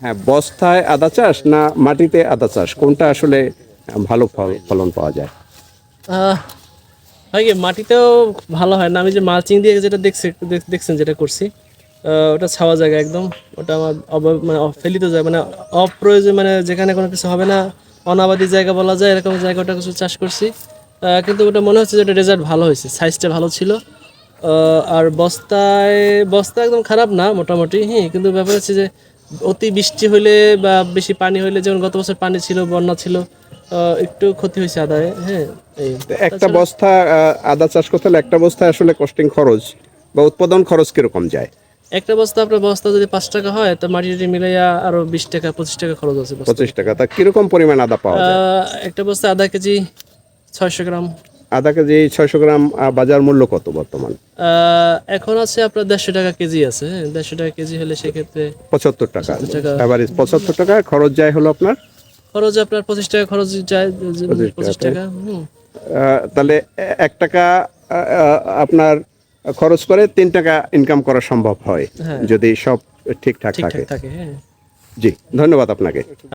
হ্যাঁ, বস্তায় আদা চাষ না মাটিতে আদা চাষ, কোনটা আসলে ভালো ফলন পাওয়া যায়? আহ, হয় কি মাটিতেও ভালো হয় না, আমি যে মালচিং দিয়ে যেটা দেখছেন যেটা করছি, ওটা ছাওয়া জায়গা একদম, ওটা আমার মানে ফেলিতে যায় মানে অপ্রয়োজন, মানে যেখানে কোনো কিছু হবে না, অনাবাদি জায়গা বলা যায়, এরকম জায়গাটা কিছু চাষ করছি। কিন্তু ওটা মনে হচ্ছে যে ওটা রেজাল্ট ভালো হয়েছে, সাইজটা ভালো ছিল। আর বস্তা একদম খারাপ না মোটামুটি, হ্যাঁ, কিন্তু ব্যাপার হচ্ছে যে অতি বৃষ্টি হইলে বা বেশি পানি হইলে, যেমন গত বছর পানি ছিল, বন্যা ছিল, একটু ক্ষতি হয়েছে আদায়, হ্যাঁ, এই। তো একটা তাছাড়া বস্তা আদা চাষ করতে হলে একটা বস্তায় আসলে কস্টিং খরচ বা উৎপাদন খরচ কিরকম যায়? একটা বস্তা, আপনার বস্তা যদি 5 টাকা হয়, তো মাটি মিলাইয়া আরো 20 টাকা 25 টাকা খরচ আছে বস্তা 25 টাকা। তা কিরকম পরিমাণ আদা পাওয়া যায়? একটা বস্তা আধা কেজি 600 গ্রাম। আদা কেজি 600 গ্রাম। বাজার মূল্য কত বর্তমান? এখন আছে আপনার 150 টাকা কেজি আছে, হ্যাঁ, 150 টাকা কেজি হলে সেক্ষেত্রে 75 টাকা। 70 টাকা এভারেজ 75 টাকা খরচ যায় হলো আপনার। খরচ, আপনার 25 টাকা খরচ যায়, 25 25 টাকা। টাকা। তাহলে 1 টাকা আপনার খরচ করে 3 টাকা ইনকাম করা সম্ভব হয় হ্যাঁ, যদি সব ঠিকঠাক থাকে। ঠিকঠাক থাকে, হ্যাঁ। জি, ধন্যবাদ আপনাকে।